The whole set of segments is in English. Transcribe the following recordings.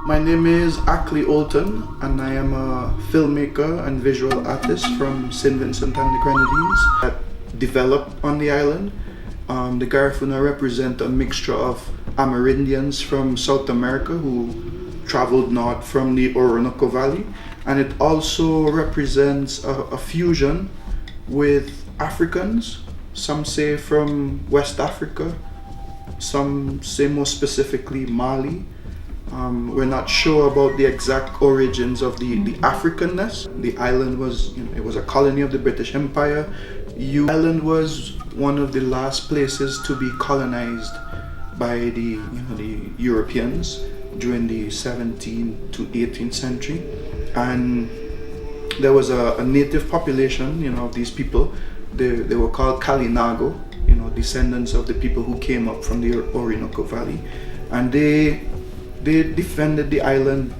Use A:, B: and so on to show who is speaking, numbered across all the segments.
A: My name is Ackley Olton, and I am a filmmaker and visual artist from St. Vincent and the Grenadines that developed on the island. The Garifuna represent a mixture of Amerindians from South America who traveled north from the Orinoco Valley, and it also represents a fusion with Africans. Some say from West Africa, some say more specifically Mali. We're not sure about the exact origins of the Africanness. The island was, it was a colony of the British Empire. The island was one of the last places to be colonized by the Europeans during the 17th to 18th century. And there was a native population, of these people. They were called Kalinago, descendants of the people who came up from the Orinoco Valley. And they defended the island,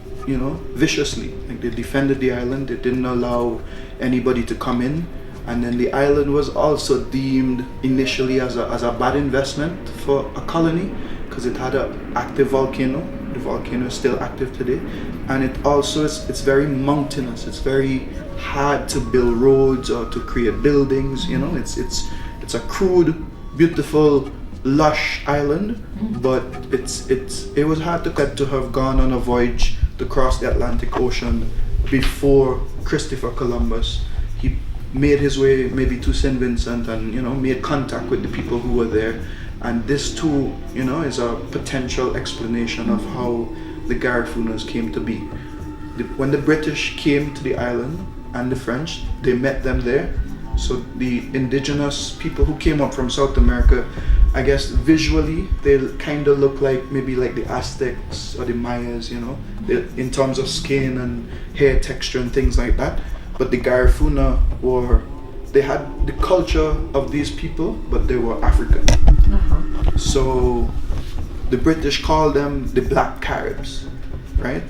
A: viciously. Like, they defended the island. They didn't allow anybody to come in. And then the island was also deemed initially as a bad investment for a colony because it had an active volcano. The volcano is still active today. And it also it's very mountainous. It's very hard to build roads or to create buildings. It's a crude, beautiful, lush island, but it was hard to have gone on a voyage to cross the Atlantic Ocean before Christopher Columbus. He made his way maybe to St. Vincent and made contact with the people who were there, and this too is a potential explanation of how the Garifunas came to be. When the British came to the island and the French, they met them there. So the indigenous people who came up from South America, I guess visually they kind of look maybe like the Aztecs or the Mayas, in terms of skin and hair texture and things like that. But the Garifuna they had the culture of these people, but they were African. So the British called them the Black Caribs, right?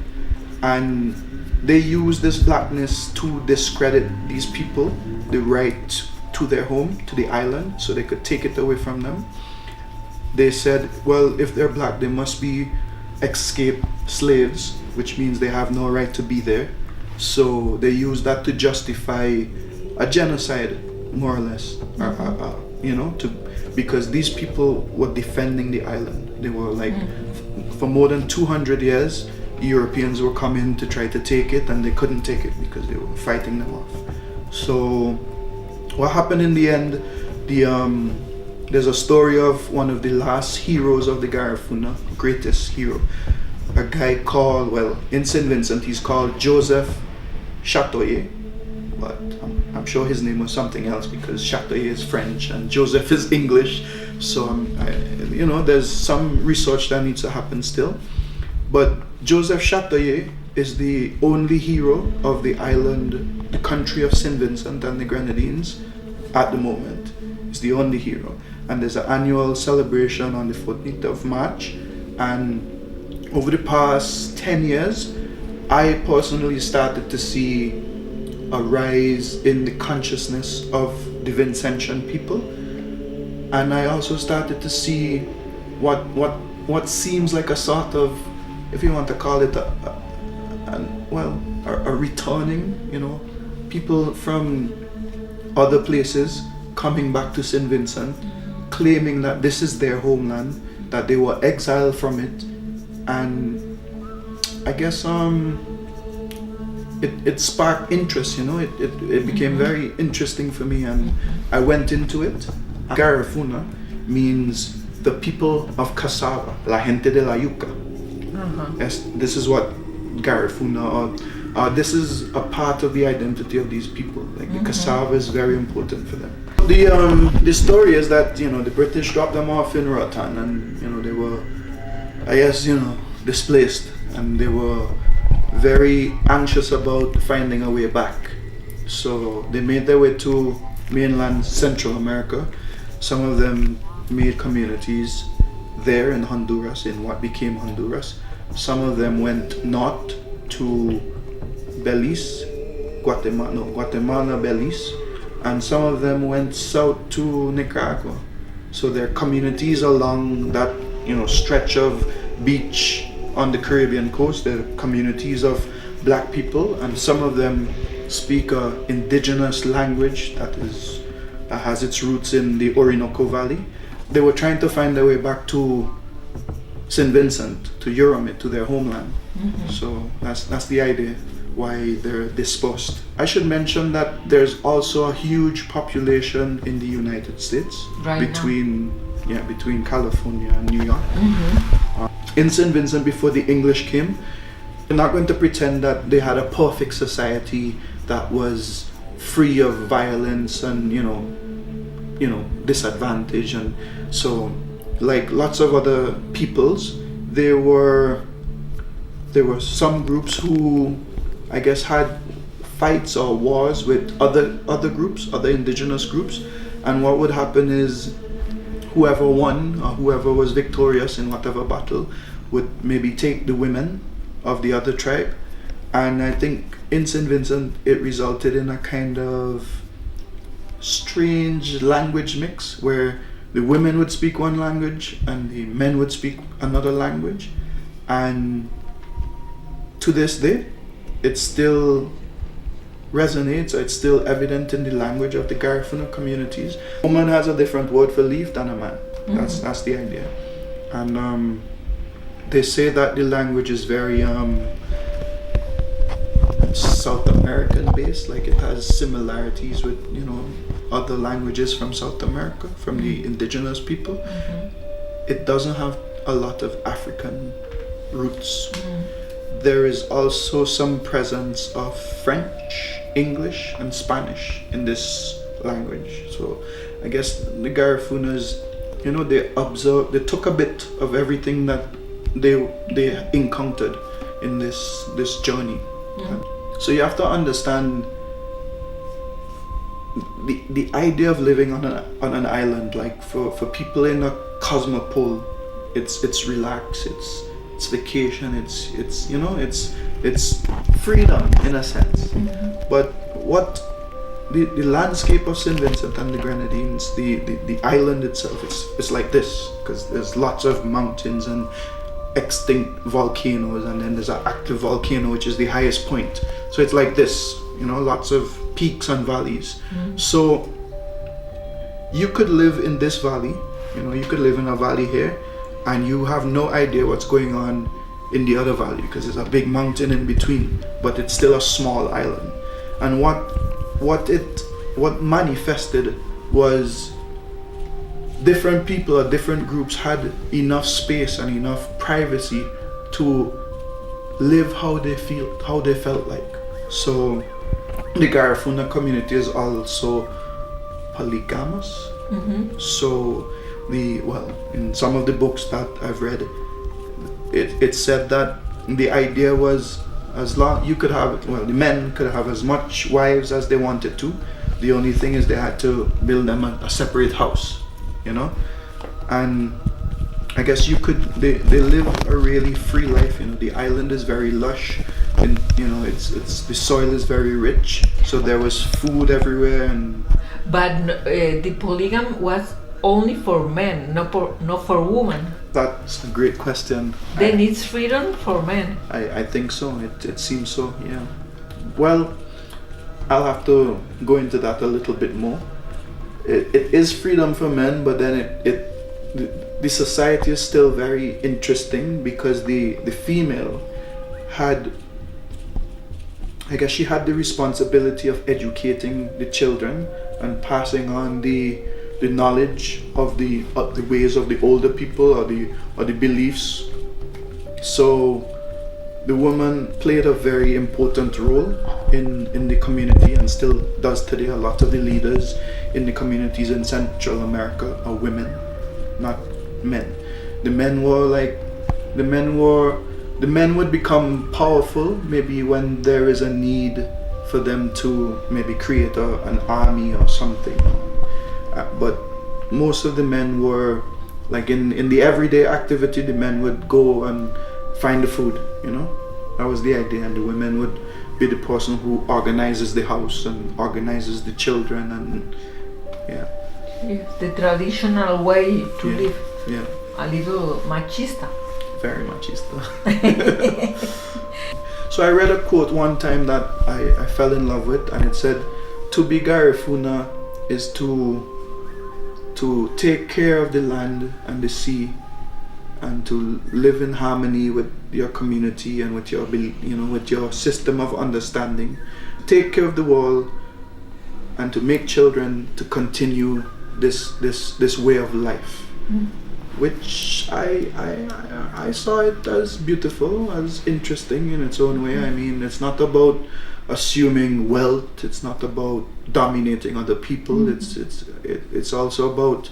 A: And they used this blackness to discredit these people, the right to their home, to the island, so they could take it away from them. They said, well, if they're black, they must be escaped slaves, which means they have no right to be there. So they used that to justify a genocide, more or less, because these people were defending the island. They were for more than 200 years, Europeans were coming to try to take it, and they couldn't take it because they were fighting them off. So what happened in the end, there's a story of one of the last heroes of the Garifuna, greatest hero, a guy called, in St. Vincent he's called Joseph Chatoyer, but I'm sure his name was something else because Chatoyer is French and Joseph is English. So there's some research that needs to happen still. But Joseph Chatoyer is the only hero of the island, the country of St. Vincent and the Grenadines at the moment. He's the only hero. And there's an annual celebration on the 14th of March. And over the past 10 years, I personally started to see a rise in the consciousness of the Vincentian people. And I also started to see what seems like a sort of, if you want to call it a returning, people from other places coming back to St. Vincent, claiming that this is their homeland, that they were exiled from it. And I guess it sparked interest, it became very interesting for me, and I went into it. Garifuna means the people of cassava, la gente de la yuca. Yes, this is what Garifuna this is a part of the identity of these people. Like the cassava is very important for them. The story is that the British dropped them off in Roatan, and they were, I guess, displaced, and they were very anxious about finding a way back. So they made their way to mainland Central America. Some of them made communities there in Honduras, in what became Honduras. Some of them went north to Belize, Guatemala, Belize, and some of them went south to Nicaragua. So there are communities along that stretch of beach on the Caribbean coast. There are communities of black people, and some of them speak a indigenous language that has its roots in the Orinoco Valley. They were trying to find their way back to St. Vincent, to Euromit, to their homeland. So that's the idea why they're dispersed. I should mention that there's also a huge population in the United States between California and New York. In St. Vincent, before the English came, we're not going to pretend that they had a perfect society that was free of violence and disadvantage. And so, like lots of other peoples, there were some groups who, I guess, had fights or wars with other groups, other indigenous groups, and what would happen is whoever won or whoever was victorious in whatever battle would maybe take the women of the other tribe. And I think in St. Vincent it resulted in a kind of strange language mix where the women would speak one language and the men would speak another language. And to this day it still resonates, or it's still evident in the language of the Garifuna communities. A woman has a different word for leaf than a man. That's the idea. And they say that the language is very South American based, like it has similarities with other languages from South America, from the indigenous people. It doesn't have a lot of African roots. There is also some presence of French, English and Spanish in this language. So I guess the Garifunas, they took a bit of everything that they encountered in this journey. So you have to understand the idea of living on an island. Like for people in a cosmopole, it's relaxed, it's vacation, it's freedom in a sense. But what the landscape of St. Vincent and the Grenadines, the island itself, it's like this, because there's lots of mountains and extinct volcanoes, and then there's an active volcano which is the highest point. So it's like this, lots of peaks and valleys. So you could live in this valley, you could live in a valley here and you have no idea what's going on in the other valley because there's a big mountain in between, but it's still a small island. And what manifested was different people or different groups had enough space and enough privacy to live how they felt like. So the Garifuna community is also polygamous. So in some of the books that I've read, it said that the idea was as long you could have, the men could have as much wives as they wanted to. The only thing is they had to build them a separate house, and I guess they live a really free life. The island is very lush, and the soil is very rich, so there was food everywhere.
B: But the polygamy was only for men, not for women.
A: That's a great question.
B: Then it's freedom for men.
A: I think so. It seems so. Yeah. Well, I'll have to go into that a little bit more. It is freedom for men, but then the society is still very interesting because the female had, I guess she had the responsibility of educating the children and passing on the knowledge of the ways of the older people or the beliefs. So the woman played a very important role in the community and still does today. A lot of the leaders in the communities in Central America are women, not men. The men would become powerful maybe when there is a need for them to maybe create an army or something. But most of the men were like in the everyday activity. The men would go and find the food, that was the idea, and the women would be the person who organizes the house and organizes the children, and
B: the traditional way to live.
A: Yeah.
B: A little machista.
A: very much Easter. So I read a quote one time that I fell in love with, and it said, "To be Garifuna is to take care of the land and the sea, and to live in harmony with your community and with your with your system of understanding. Take care of the world, and to make children to continue this way of life." Which I saw it as beautiful, as interesting in its own way. I mean, it's not about assuming wealth. It's not about dominating other people. It's also about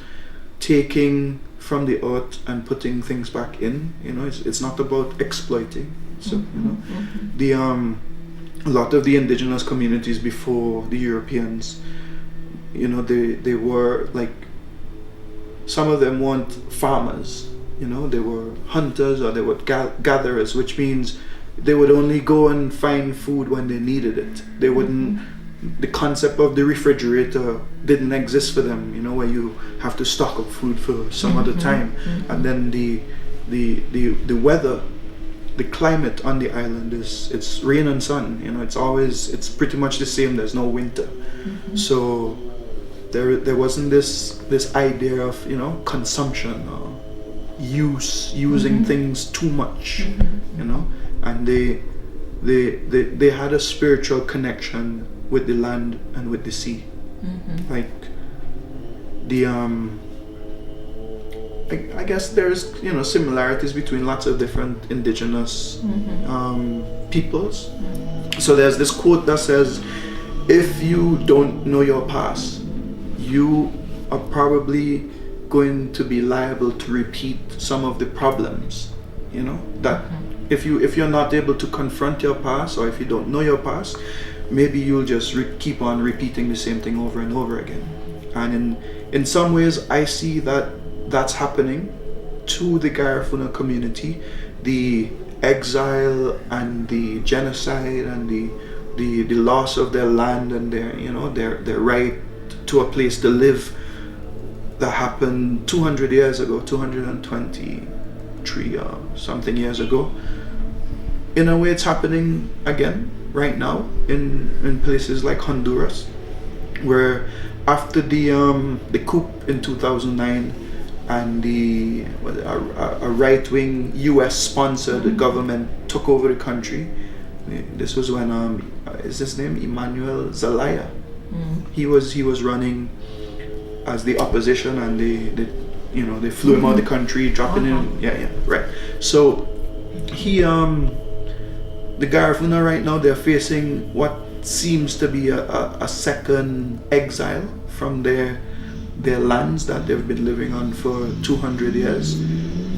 A: taking from the earth and putting things back in. It's not about exploiting. So the a lot of the indigenous communities before the Europeans, they were like, some of them weren't farmers, they were hunters, or they were gatherers, which means they would only go and find food when they needed it. They wouldn't, the concept of the refrigerator didn't exist for them, where you have to stock up food for some other time. And then the weather, the climate on the island it's rain and sun, it's pretty much the same. There's no winter. So there wasn't this idea of consumption or using things too much, and they had a spiritual connection with the land and with the sea. Like the I guess there's similarities between lots of different indigenous peoples. So there's this quote that says, "If you don't know your past, you are probably going to be liable to repeat some of the problems, that if you're not able to confront your past, or if you don't know your past, maybe you'll just keep on repeating the same thing over and over again." And in some ways, I see that's happening to the Garifuna community. The exile and the genocide and the loss of their land and their right to a place to live, that happened 200 years ago, 223 or something years ago. In a way, it's happening again right now in places like Honduras, where after the coup in 2009 and a right-wing US-sponsored government took over the country. This was when is his name Emmanuel Zelaya? He was running as the opposition, and they flew him out of the country, dropping him. Right. So the Garifuna right now, they're facing what seems to be a second exile from their lands that they've been living on for 200 years.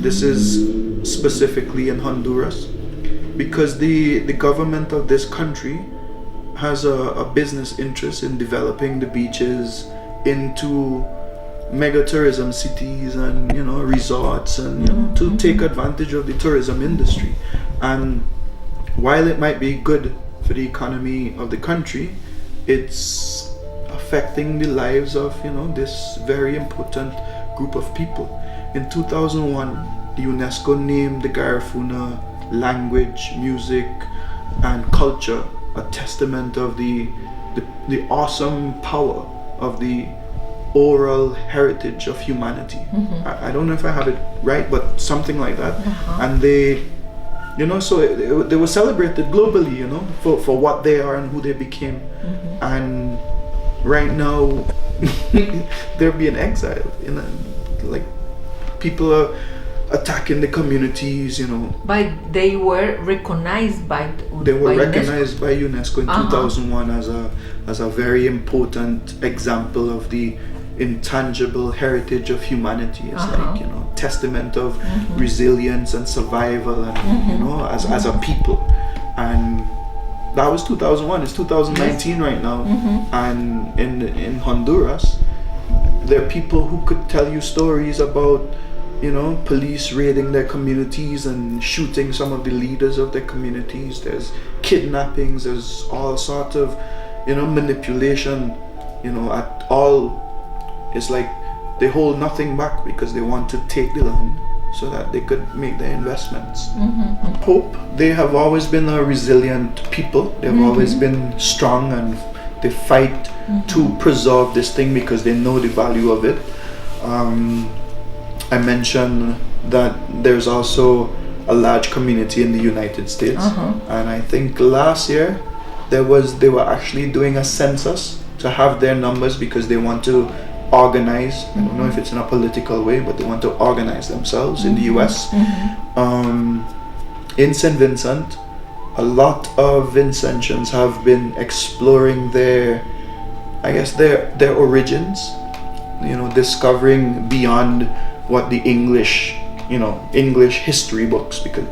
A: This is specifically in Honduras, because the government of this country has a business interest in developing the beaches into mega tourism cities and resorts, and to take advantage of the tourism industry. And while it might be good for the economy of the country, it's affecting the lives of this very important group of people. In 2001, the UNESCO named the Garifuna language, music, and culture a testament of the awesome power of the oral heritage of humanity. I don't know if I have it right, but something like that. And they, so they were celebrated globally, for what they are and who they became. And right now, they're being exiled. Like people are attacking the communities,
B: But they were recognized by
A: UNESCO in 2001 as a very important example of the intangible heritage of humanity. It's like testament of resilience and survival, and as a people. And that was 2001. It's 2019 right now, and in Honduras, there are people who could tell you stories about police raiding their communities and shooting some of the leaders of their communities. There's kidnappings. There's all sorts of manipulation. At all. It's like they hold nothing back because they want to take the land so that they could make their investments. Hope, they have always been a resilient people. They've always been strong, and they fight to preserve this thing because they know the value of it. I mentioned that there's also a large community in the United States, and I think last year they were actually doing a census to have their numbers because they want to organize. I don't know if it's in a political way, but they want to organize themselves in the US. In St. Vincent, a lot of Vincentians have been exploring their origins, discovering beyond what the English history books, because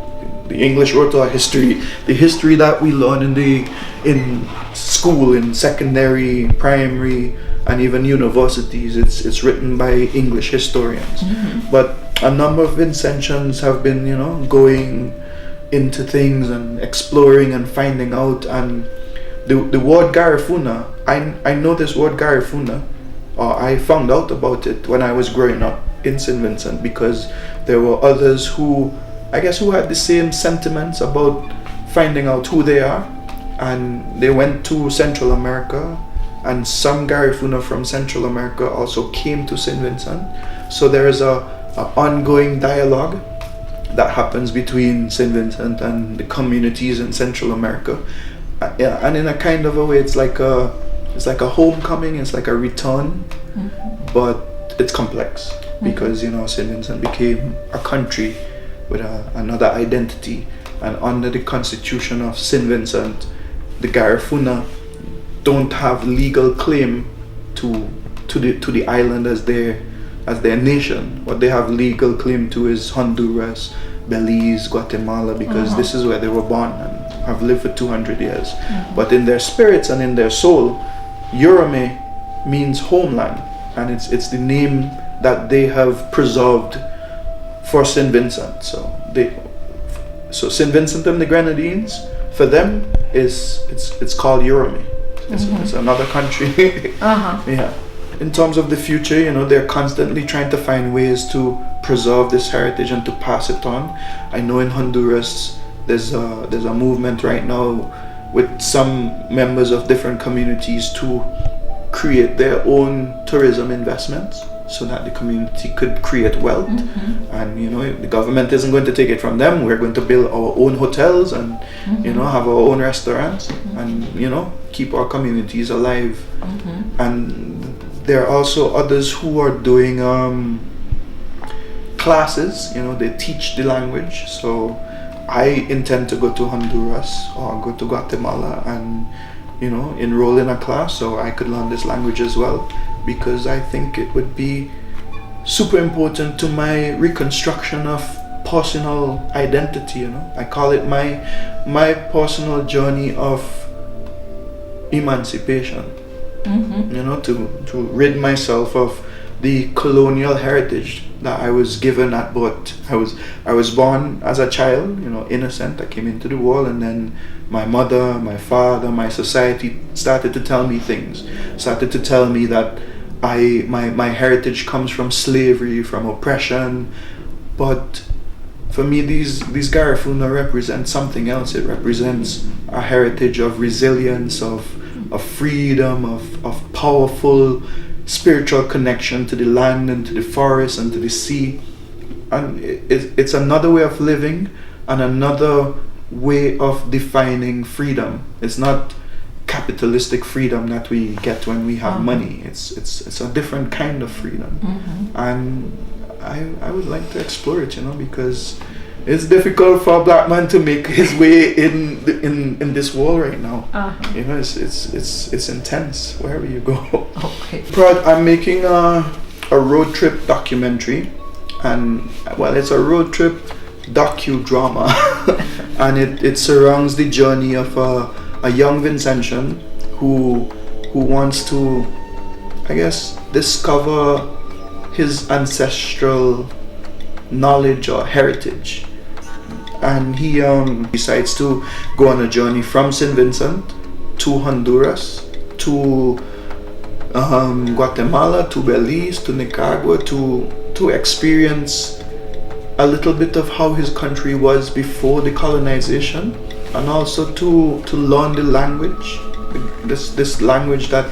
A: the English wrote our history, the history that we learn in school, in secondary, primary, and even universities. It's written by English historians. But a number of Vincentians have been, going into things and exploring and finding out. And the word Garifuna, I know this word Garifuna, I found out about it when I was growing up in St. Vincent, because there were others who had the same sentiments about finding out who they are, and they went to Central America, and some Garifuna from Central America also came to St. Vincent. So there is a ongoing dialogue that happens between St. Vincent and the communities in Central America, and in a kind of a way, it's like a homecoming, it's like a return, but it's complex because St. Vincent became a country with another identity, and under the constitution of St. Vincent, the Garifuna don't have legal claim to the island as their nation. What they have legal claim to is Honduras, Belize, Guatemala, because this is where they were born and have lived for 200 years. But in their spirits and in their soul, Yorome means homeland, and it's the name that they have preserved for St. Vincent. So St. Vincent and the Grenadines, for them, it's called Yorome. It's another country. Yeah. In terms of the future, they're constantly trying to find ways to preserve this heritage and to pass it on. I know in Honduras there's a movement right now with some members of different communities to create their own tourism investments so that the community could create wealth. And the government isn't going to take it from them. We're going to build our own hotels and have our own restaurants and keep our communities alive. And there are also others who are doing classes. They teach the language. So I intend to go to Honduras or go to Guatemala and enroll in a class so I could learn this language as well, because I think it would be super important to my reconstruction of personal identity. I call it my personal journey of emancipation. To rid myself of the colonial heritage that I was given at birth. I was born as a child, innocent. I came into the world, and then my mother, my father, my society started to tell me things. Started to tell me that my heritage comes from slavery, from oppression. But for me, these Garifuna represent something else. It represents a heritage of resilience, of freedom, of powerful spiritual connection to the land and to the forest and to the sea. And it's another way of living and another way of defining freedom. It's not capitalistic freedom that we get when we have money. It's a different kind of freedom. And I would like to explore it, because it's difficult for a black man to make his way in this world right now. It's intense wherever you go.
B: Okay.
A: I'm making a road trip documentary, and it's a road trip docudrama, and it surrounds the journey of a young Vincentian who wants to, discover his ancestral knowledge or heritage. And he decides to go on a journey from St. Vincent to Honduras, to Guatemala, to Belize, to Nicaragua, to experience a little bit of how his country was before the colonization, and also to learn the language, this language that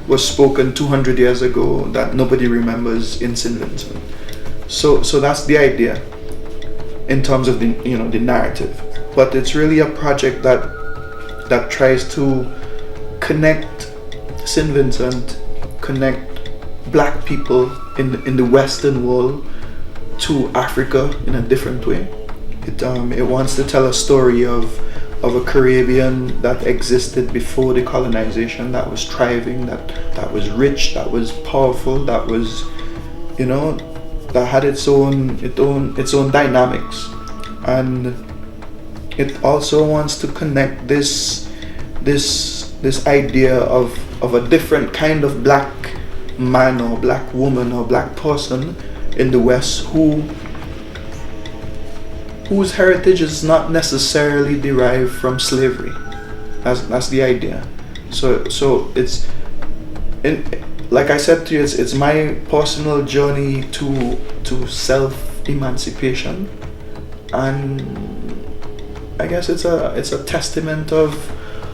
A: was spoken 200 years ago that nobody remembers in St. Vincent. So that's the idea in terms of the narrative. But it's really a project that tries to connect St. Vincent, connect black people in the Western world to Africa in a different way. It wants to tell a story of a Caribbean that existed before the colonization, that was thriving, that was rich, that was powerful, that was, that had its own dynamics. And it also wants to connect this idea of a different kind of black man or black woman or black person in the West whose heritage is not necessarily derived from slavery. That's the idea. So it's, like I said to you, it's my personal journey to self-emancipation, and I guess it's a testament of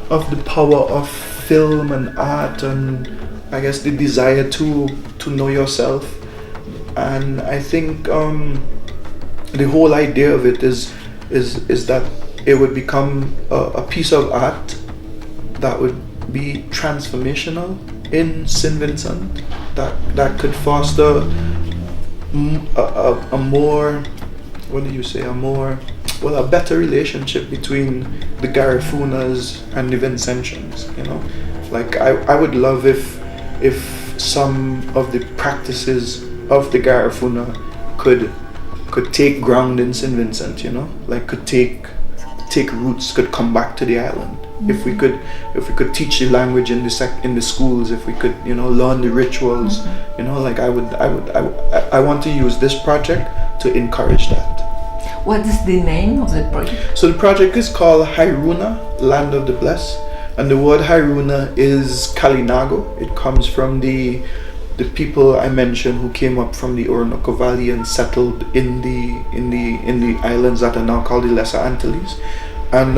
A: the power of film and art, and I guess the desire to know yourself. And I think the whole idea of it is that it would become a piece of art that would be transformational in St. Vincent, that could foster a more, a better relationship between the Garafunas and the Vincentians. Like I would love if some of the practices of the Garifuna could take ground in St. Vincent, like could take roots, could come back to the island. If we could teach the language in the schools, if we could learn the rituals, like I want to use this project to encourage that.
B: What is the name of the project?
A: So the project is called Hairuna, Land of the Blessed, and the word Hairuna is Kalinago. It comes from the people I mentioned who came up from the Orinoco Valley and settled in the islands that are now called the Lesser Antilles. And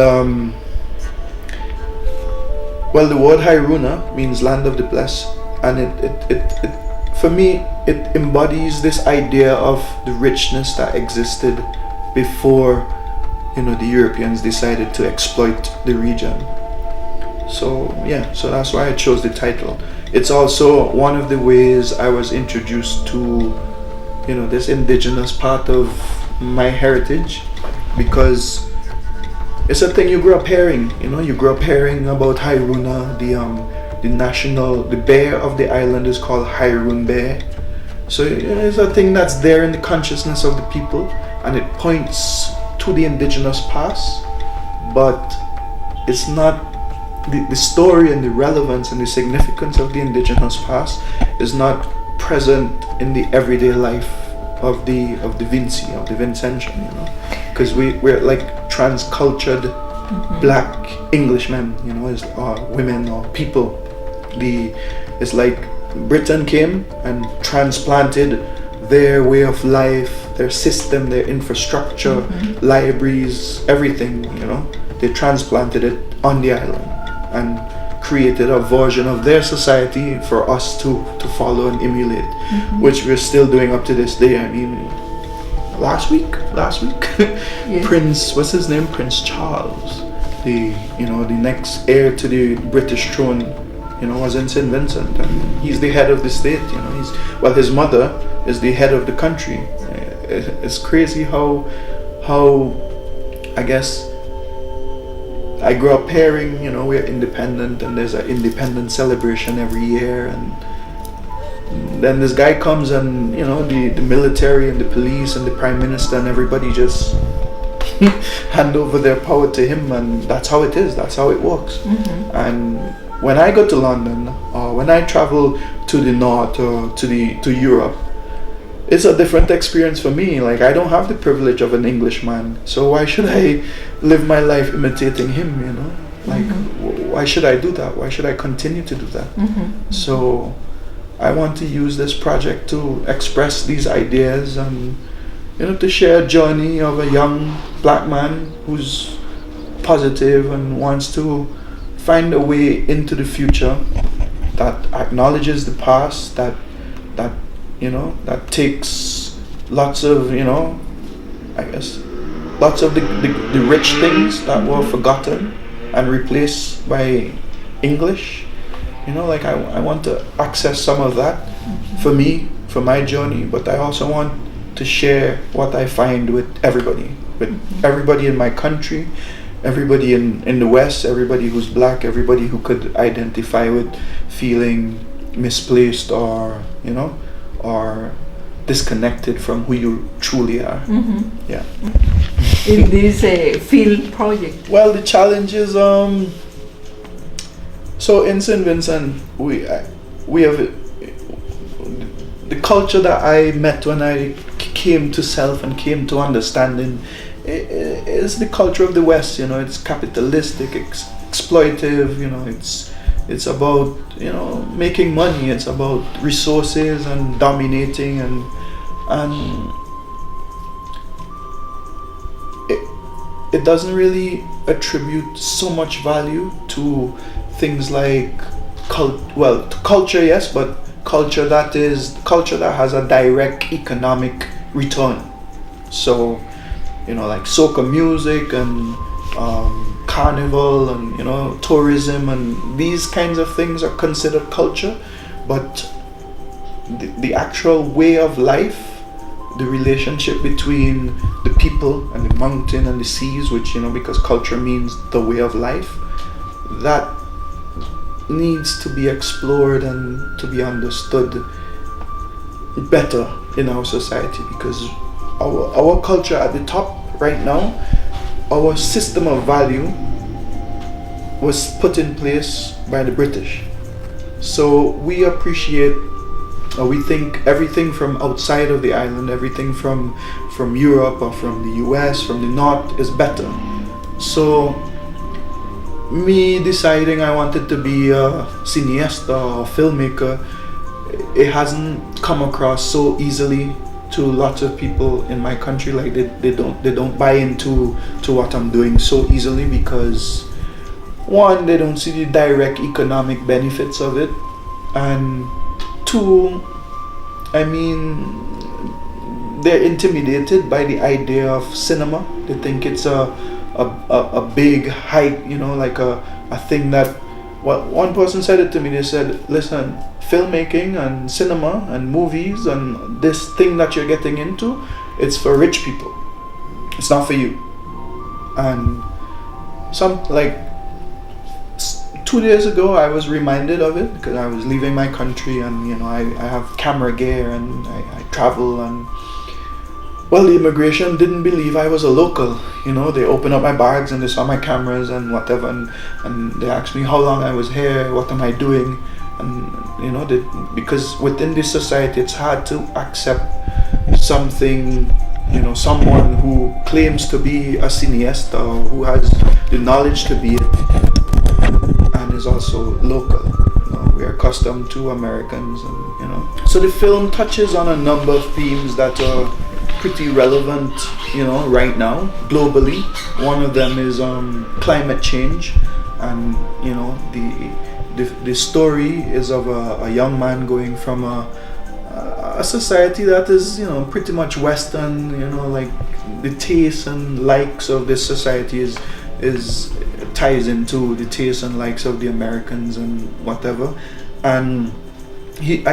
A: the word Hairuna means land of the blessed, and it for me it embodies this idea of the richness that existed before the Europeans decided to exploit the region. So that's why I chose the title. It's also one of the ways I was introduced to this indigenous part of my heritage, because it's a thing you grew up hearing. You grew up hearing about Hairuna. The bear of the island is called Hairun Bear. So it's a thing that's there in the consciousness of the people, and it points to the indigenous past, but it's not the story and the relevance and the significance of the indigenous past is not present in the everyday life of the Vinci, of the Vincentian, because we're like transcultured black Englishmen, women or people. It's like Britain came and transplanted their way of life, their system, their infrastructure, libraries, everything, they transplanted it on the island and created a version of their society for us to follow and emulate, which we're still doing up to this day. I mean, last week, yes. Prince Charles, the next heir to the British throne, was in St. Vincent, and he's the head of the state. His mother is the head of the country. It's crazy how I guess I grew up hearing, we're independent and there's an independence celebration every year, and then this guy comes and, the military and the police and the prime minister and everybody just hand over their power to him, and that's how it is, that's how it works. And when I go to London or when I travel to the north or to Europe, it's a different experience for me. Like, I don't have the privilege of an Englishman, so why should I live my life imitating him, Like, why should I do that? Why should I continue to do that? So I want to use this project to express these ideas and to share a journey of a young black man who's positive and wants to find a way into the future that acknowledges the past, that that takes lots of I guess lots of the rich things that were forgotten and replaced by English. Like I want to access some of that for me, for my journey, but I also want to share what I find with everybody in my country, everybody in the West, everybody who's black, everybody who could identify with feeling misplaced or or disconnected from who you truly are. Yeah.
B: In this field project.
A: Well, the challenge is so in St. Vincent we have the culture that I met when I came to self and came to understanding is the culture of the West. It's capitalistic, exploitive. It's about making money. It's about resources and dominating and it doesn't really attribute so much value to things like culture, yes, but culture that has a direct economic return. So like soca music and carnival and tourism and these kinds of things are considered culture, but the actual way of life, the relationship between the people and the mountain and the seas, which because culture means the way of life, that needs to be explored and to be understood better in our society, because our culture at the top right now, our system of value was put in place by the British. So we appreciate or we think everything from outside of the island, everything from Europe or from the US, from the north is better. So me deciding I wanted to be a cineasta or filmmaker, it hasn't come across so easily to lots of people in my country. Like they don't buy into what I'm doing so easily, because one, they don't see the direct economic benefits of it, and two, I mean, they're intimidated by the idea of cinema. They think it's a big hype, like a thing that, well, one person said it to me. They said, listen, filmmaking and cinema and movies and this thing that you're getting into, it's for rich people. It's not for you. And 2 days ago I was reminded of it, because I was leaving my country and I have camera gear and I travel, and well, the immigration didn't believe I was a local. They opened up my bags and they saw my cameras and whatever, and they asked me how long I was here, what am I doing, and because within this society it's hard to accept something, someone who claims to be a cineasta or who has the knowledge to be it and is also local. We are accustomed to Americans, and so the film touches on a number of themes that are pretty relevant, right now, globally. One of them is climate change, and the story is of a young man going from a society that is pretty much Western, like the tastes and likes of this society is ties into the tastes and likes of the Americans and whatever, and he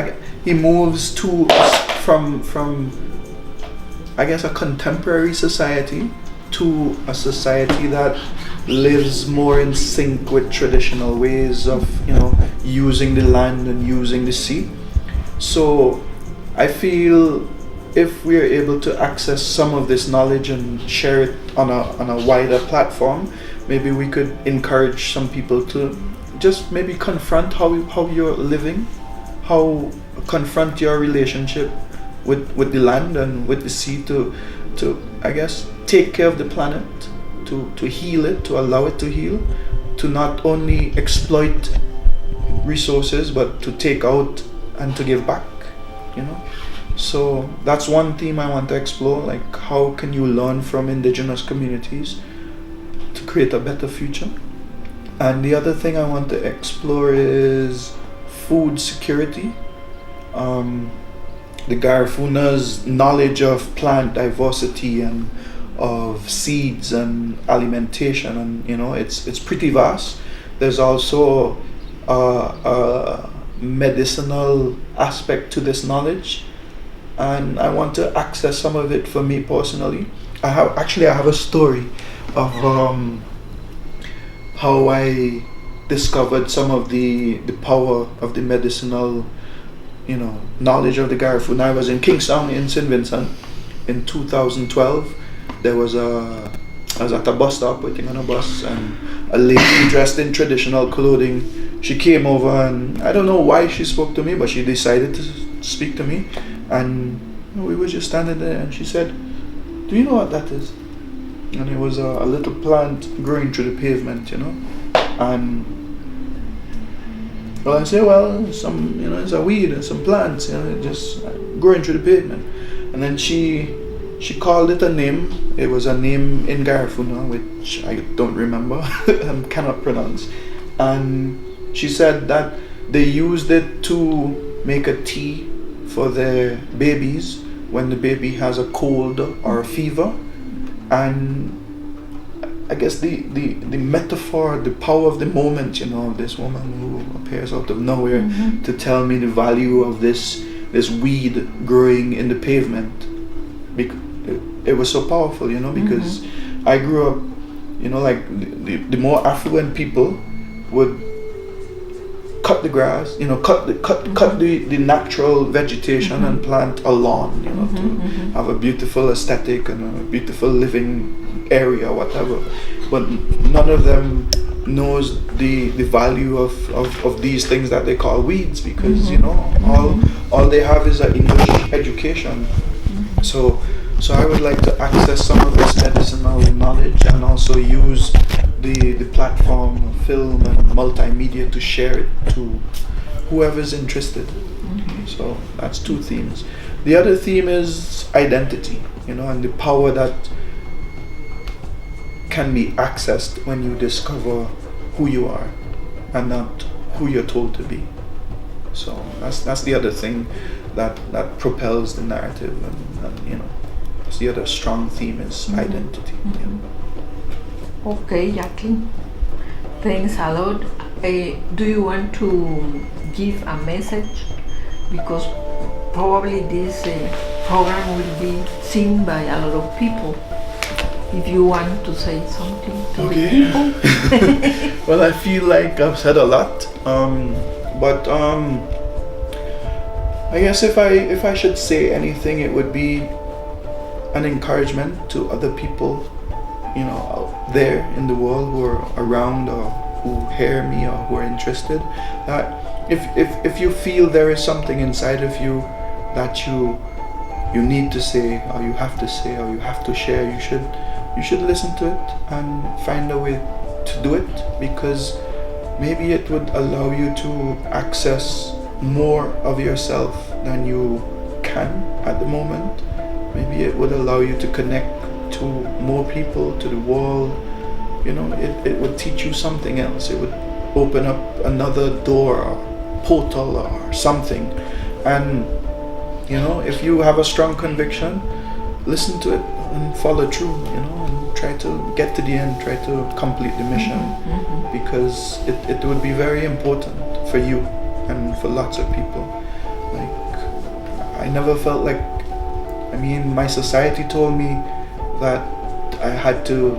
A: moves from I guess a contemporary society to a society that lives more in sync with traditional ways of using the land and using the sea. So I feel if we are able to access some of this knowledge and share it on a wider platform, maybe we could encourage some people to just maybe confront how you're living, how confront your relationship with the land and with the sea, to I guess take care of the planet, to heal it, to allow it to heal, to not only exploit resources but to take out and to give back, So that's one theme I want to explore, like how can you learn from indigenous communities to create a better future. And the other thing I want to explore is food security. The Garifúna's knowledge of plant diversity and of seeds and alimentation, and it's pretty vast. There's also a medicinal aspect to this knowledge, and I want to access some of it for me personally. I have a story of how I discovered some of the power of the medicinal knowledge of the Garifuna. I was in Kingstown in St. Vincent in 2012. I was at a bus stop waiting on a bus, and a lady dressed in traditional clothing, she came over, and I don't know why she spoke to me, but she decided to speak to me. And we were just standing there, and she said, "Do you know what that is?" And it was a little plant growing through the pavement, and well, I say, well, it's a weed and some plants, just growing through the pavement. And then she called it a name. It was a name in Garifuna, which I don't remember and cannot pronounce. And she said that they used it to make a tea for their babies when the baby has a cold or a fever. And I guess the metaphor, the power of the moment, this woman who appears out of nowhere to tell me the value of this weed growing in the pavement. It was so powerful, because I grew up, like the more affluent people would cut the grass, cut the natural vegetation and plant a lawn, to have a beautiful aesthetic and a beautiful living area, whatever. But none of them knows the value of these things that they call weeds, because all they have is an English education. So I would like to access some of this medicinal knowledge and also use the platform, film and multimedia, to share it to whoever's interested. So that's two themes. The other theme is identity, and the power that can be accessed when you discover who you are and not who you're told to be. So that's the other thing that propels the narrative, and that's the other strong theme is identity.
B: Okay, Jacqueline, thanks a lot. Do you want to give a message? Because probably this program will be seen by a lot of people. If you want to say something to the people.
A: Well, I feel like I've said a lot, but I guess if I should say anything, it would be an encouragement to other people, out there in the world who are around or who hear me or who are interested, that if you feel there is something inside of you that you need to say, or you have to say, or you have to share, you should listen to it and find a way to do it, because maybe it would allow you to access more of yourself than you can at the moment. Maybe it would allow you to connect to more people, to the world. It would teach you something else. It would open up another door or portal or something. And if you have a strong conviction, listen to it and follow through, and try to get to the end, try to complete the mission, because it would be very important for you and for lots of people. Like, I never felt like, my society told me that I had to,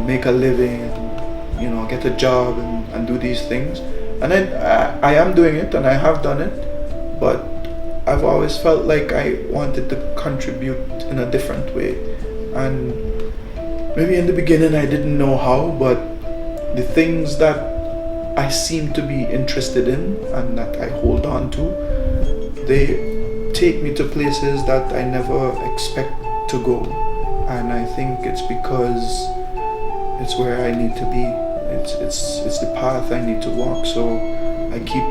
A: make a living and, get a job and do these things. And I am doing it, and I have done it, but I've always felt like I wanted to contribute in a different way. And maybe in the beginning I didn't know how, but the things that I seem to be interested in and that I hold on to, they take me to places that I never expect to go. And I think it's because it's where I need to be. It's the path I need to walk. So I keep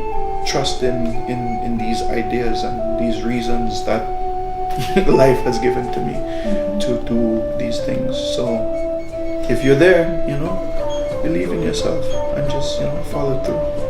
A: trusting in these ideas and these reasons that life has given to me to do these things. So if you're there, believe in yourself and just, follow through.